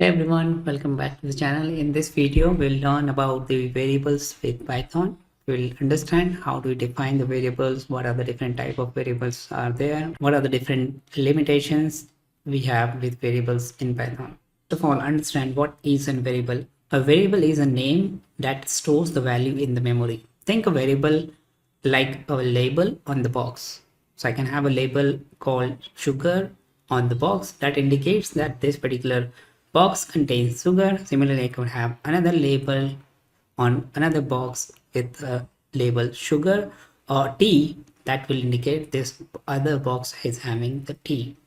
Hey everyone, welcome back to the channel. In this video, we'll learn about the variables with Python. We'll understand how to define the variables, what are the different type of variables are there, what are the different limitations we have with variables in Python. First of all, understand what is a variable. A variable is a name that stores the value in the memory. Think a variable like a label on the box. So I can have a label called sugar on the box that indicates that this particular box contains sugar. Similarly, I could have another label on another box with a label sugar or tea that will indicate this other box is having the tea.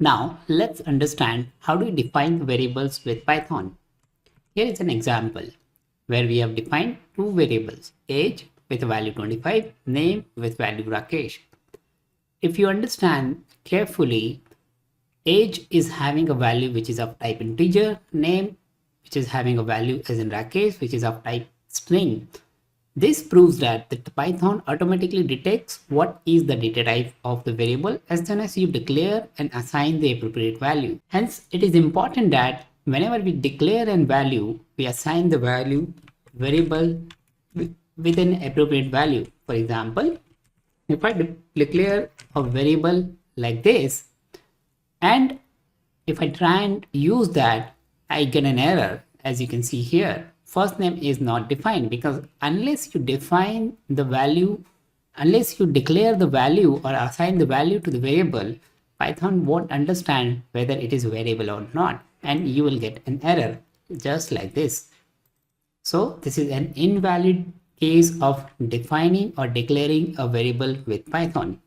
Now let's understand how do we define variables with Python. Here is an example where we have defined two variables, age with value 25, name with value Rakesh. If you understand carefully, age is having a value which is of type integer, name which is having a value as in Rakesh which is of type string. This proves that the Python automatically detects what is the data type of the variable as soon as you declare and assign the appropriate value. Hence, it is important that whenever we declare a value, we assign the value variable with an appropriate value. For example, if I declare a variable like this, and if I try and use that, I get an error. As you can see here, first name is not defined because unless you define the value, unless you declare the value or assign the value to the variable, Python won't understand whether it is variable or not, and you will get an error just like this. So this is an invalid case of defining or declaring a variable with Python.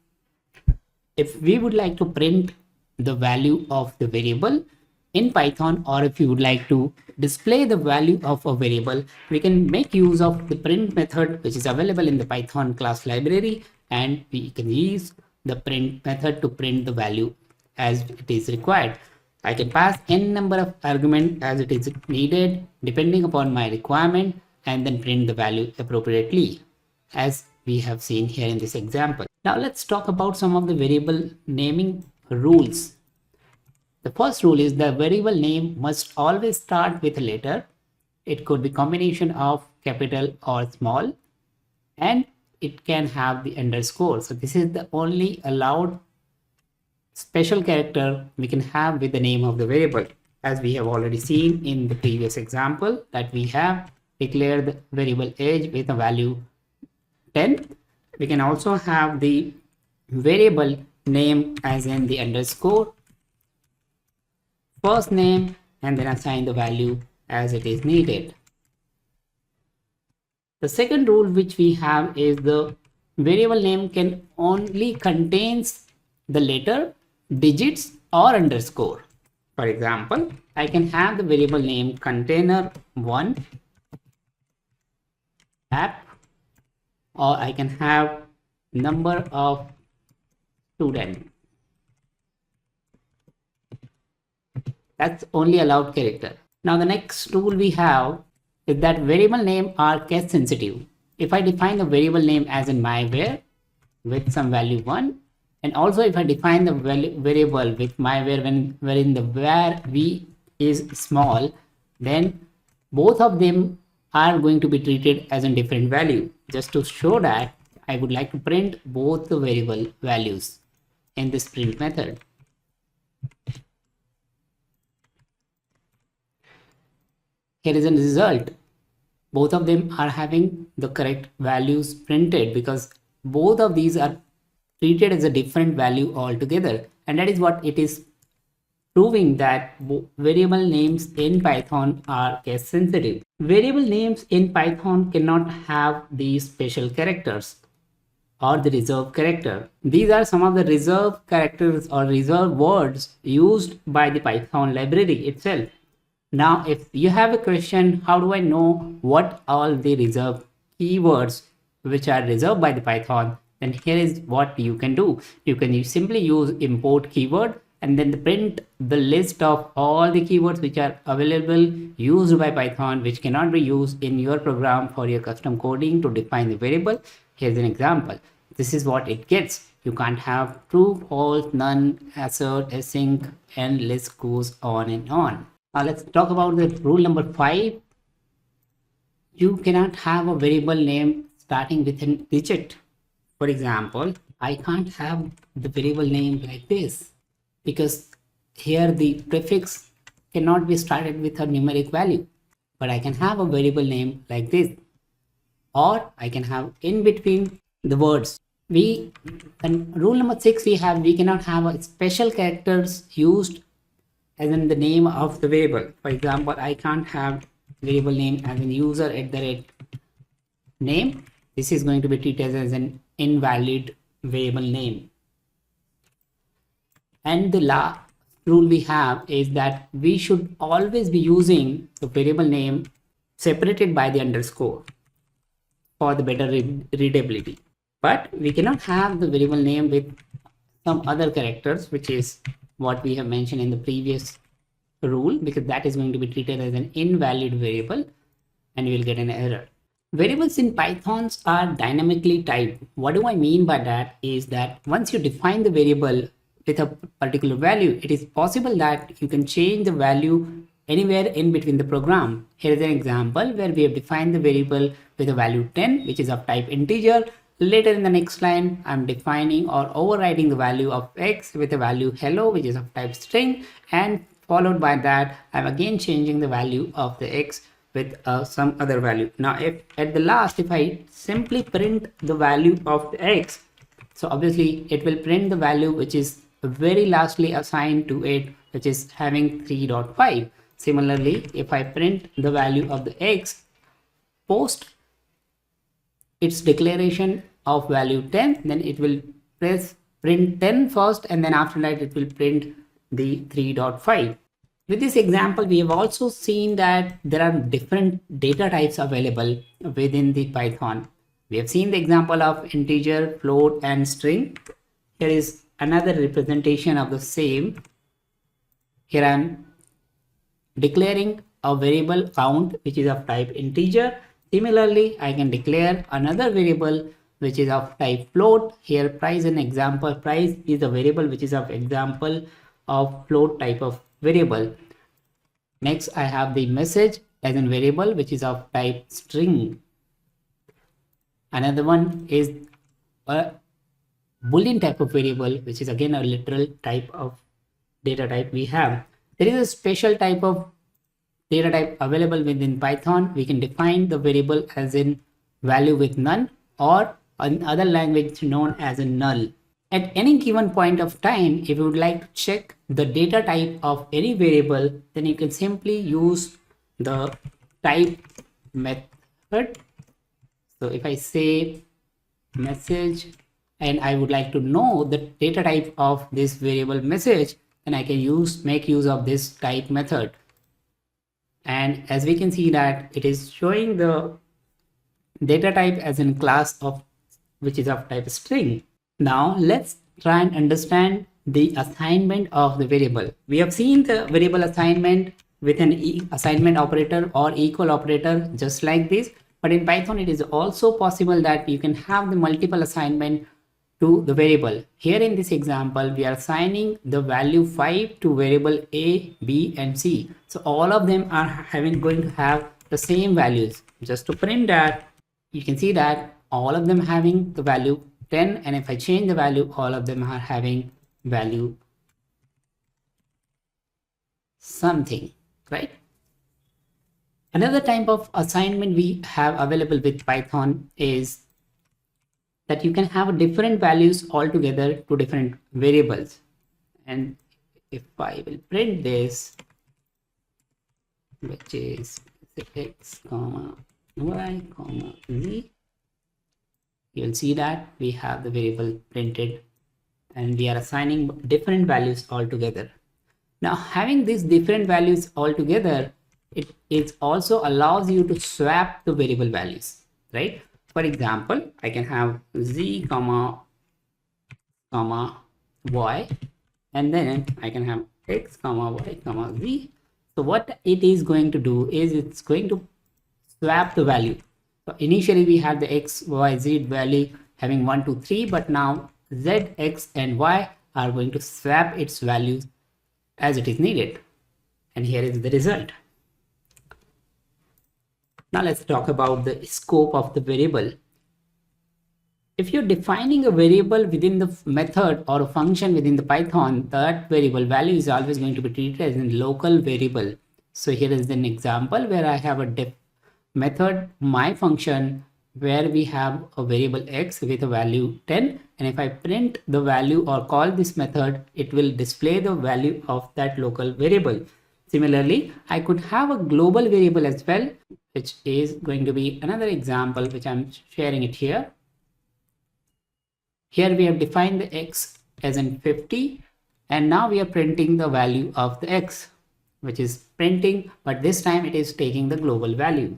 If we would like to print the value of the variable in Python, or if you would like to display the value of a variable, we can make use of the print method which is available in the Python class library, and we can use the print method to print the value as it is required. I can pass n number of argument as it is needed depending upon my requirement and then print the value appropriately as we have seen here in this example. Now let's talk about some of the variable naming rules. The first rule is the variable name must always start with a letter. It could be combination of capital or small, and it can have the underscore. So this is the only allowed special character we can have with the name of the variable, as we have already seen in the previous example that we have declared the variable age with a value 10. We can also have the variable name as in the underscore, first name, and then assign the value as it is needed. The second rule which we have is the variable name can only contains the letter, digits, or underscore. For example, I can have the variable name container1 app, or I can have number of student. That's only allowed character. Now the next rule we have is that variable name are case sensitive. If I define the variable name as in myvar with some value 1, and also if I define the variable with myvar wherein the var v is small, then both of them are going to be treated as a different value. Just to show that, I would like to print both the variable values in this print method. Here is a result. Both of them are having the correct values printed because both of these are treated as a different value altogether, and that is what it is proving that variable names in Python are case sensitive. Variable names in Python cannot have these special characters or the reserved character. These are some of the reserved characters or reserved words used by the Python library itself. Now, if you have a question, how do I know what all the reserved keywords which are reserved by the Python? Then here is what you can do. You can simply use import keyword and then print the list of all the keywords which are available used by Python, which cannot be used in your program for your custom coding to define the variable. Here's an example. This is what it gets. You can't have true, false, none, assert, async, and list goes on and on. Now let's talk about the rule number 5. You cannot have a variable name starting with a digit. For example, I can't have the variable name like this because here the prefix cannot be started with a numeric value. But I can have a variable name like this, or I can have in between the words. And rule number 6, we cannot have a special characters used as in the name of the variable. For example, I can't have variable name as in user @name. This is going to be treated as an invalid variable name. And the last rule we have is that we should always be using the variable name separated by the underscore for the better readability. But we cannot have the variable name with some other characters, which is what we have mentioned in the previous rule, because that is going to be treated as an invalid variable and you will get an error. Variables in Pythons are dynamically typed. What do I mean by that is that once you define the variable with a particular value, it is possible that you can change the value anywhere in between the program. Here is an example where we have defined the variable with a value 10, which is of type integer. Later in the next line, I'm defining or overriding the value of x with a value hello, which is of type string, and followed by that, I'm again changing the value of the x with some other value. Now, if at the last, if I simply print the value of the x, so obviously it will print the value which is very lastly assigned to it, which is having 3.5. Similarly, if I print the value of the x post its declaration of value 10, then it will print 10 first, and then after that it will print the 3.5. With this example, we have also seen that there are different data types available within the Python. We have seen the example of integer, float, and string. Here is another representation of the same. Here I am declaring a variable count, which is of type integer. Similarly, I can declare another variable which is of type float. Here price and example. Price is a variable which is of example of float type of variable. Next, I have the message as a variable which is of type string. Another one is a Boolean type of variable, which is again a literal type of data type we have. There is a special type of data type available within Python. We can define the variable as in value with none, or in other language known as a null. At any given point of time, if you would like to check the data type of any variable, then you can simply use the type method. So if I say message and I would like to know the data type of this variable message, then I can make use of this type method. And as we can see that it is showing the data type as in class of which is of type string. Now let's try and understand the assignment of the variable. We have seen the variable assignment with an assignment operator or equal operator just like this. But in Python, it is also possible that you can have the multiple assignment to the variable. Here in this example, we are assigning the value 5 to variable A, B, and C. So all of them are going to have the same values. Just to print that, you can see that all of them having the value 10, and if I change the value, all of them are having value something, right? Another type of assignment we have available with Python is that you can have different values altogether to different variables. And if I will print this, which is x, y, z, you will see that we have the variable printed and we are assigning different values altogether. Now, having these different values altogether, it also allows you to swap the variable values, right? For example, I can have z, y, and then I can have x, y, z. So what it is going to do is it's going to swap the value. So initially we had the x, y, z value having 1, 2, 3, but now z, x and y are going to swap its values as it is needed. And here is the result. Now let's talk about the scope of the variable. If you're defining a variable within the method or a function within the Python, that variable value is always going to be treated as a local variable. So here is an example where I have a method, my function, where we have a variable x with a value 10. And if I print the value or call this method, it will display the value of that local variable. Similarly, I could have a global variable as well, which is going to be another example, which I'm sharing it here. Here we have defined the x as in 50, and now we are printing the value of the x, which is printing, but this time it is taking the global value.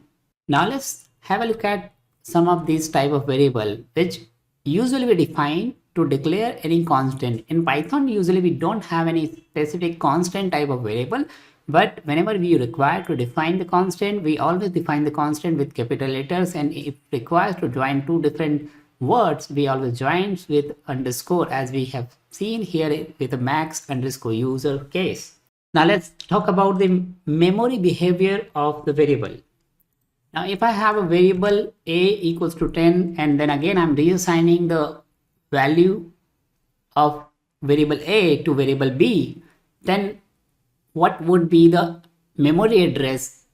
Now let's have a look at some of these type of variable which usually we define to declare any constant. In Python, usually we don't have any specific constant type of variable, but whenever we require to define the constant, we always define the constant with capital letters, and if requires to join two different words, we always join with underscore, as we have seen here with the max underscore user case. Now let's talk about the memory behavior of the variable. Now if I have a variable a equals to 10, and then again I'm reassigning the value of variable a to variable b, then what would be the memory address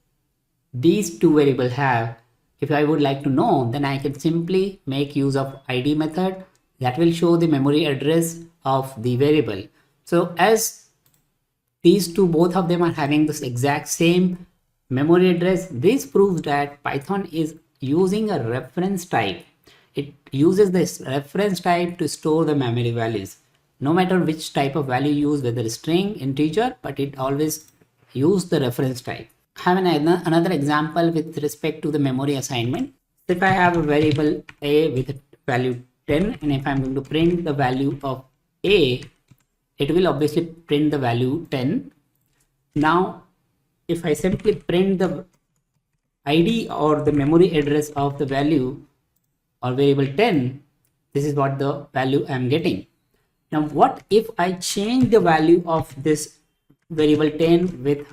these two variables have? If I would like to know, then I can simply make use of id method that will show the memory address of the variable. So as these two, both of them are having this exact same memory address, this proves that Python is using a reference type. It uses this reference type to store the memory values. No matter which type of value you use, whether string, integer, but it always use the reference type. Have another example with respect to the memory assignment. If I have a variable a with a value 10, and if I'm going to print the value of a, it will obviously print the value 10. Now, if I simply print the id or the memory address of the value or variable 10, this is what the value I'm getting. Now, what if I change the value of this variable 10 with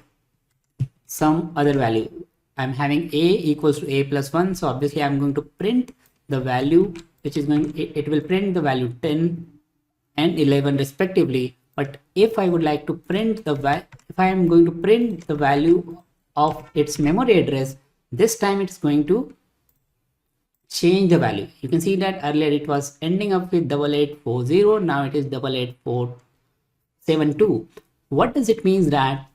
some other value? I'm having a equals to a plus 1, so obviously I'm going to print the value which is going, it will print the value 10 and 11 respectively. But if I would like to print the if I am going to print the value of its memory address, this time it's going to change the value. You can see that earlier it was ending up with 8840, now it is 88472. What does it mean? That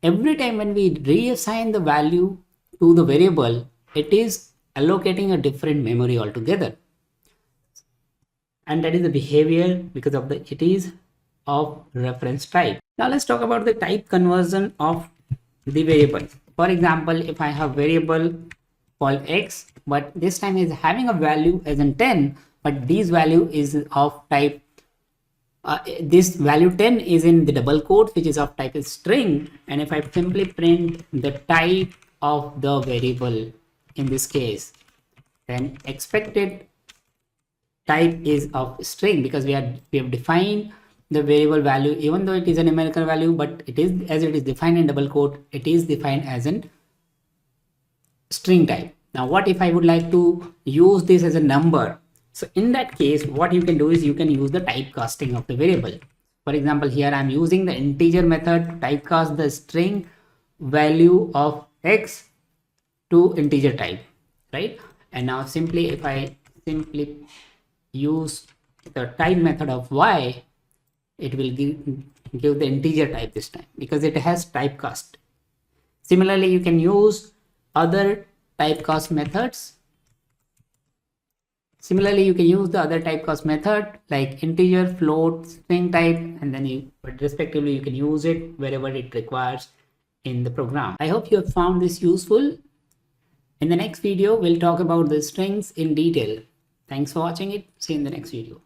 every time when we reassign the value to the variable, it is allocating a different memory altogether. And that is the behavior because of the it is of reference type. Now let's talk about the type conversion of the variable. For example, if I have variable called x, but this time is having a value as in 10, but this value is of type this value 10 is in the double quote, which is of type is string. And if I simply print the type of the variable in this case, then expected type is of string, because we have defined the variable value, even though it is a numerical value, but it is, as it is defined in double quote, it is defined as an string type. Now what if I would like to use this as a number? So in that case, what you can do is you can use the typecasting of the variable. For example, here I'm using the integer method to typecast the string value of x to integer type, right? And now simply if I simply use the type method of y, it will give the integer type this time because it has typecast. Similarly, you can use other typecast methods. Similarly, you can use the other typecast method like integer, float, string type, and then respectively you can use it wherever it requires in the program. I hope you have found this useful. In the next video, we'll talk about the strings in detail. Thanks for watching it. See you in the next video.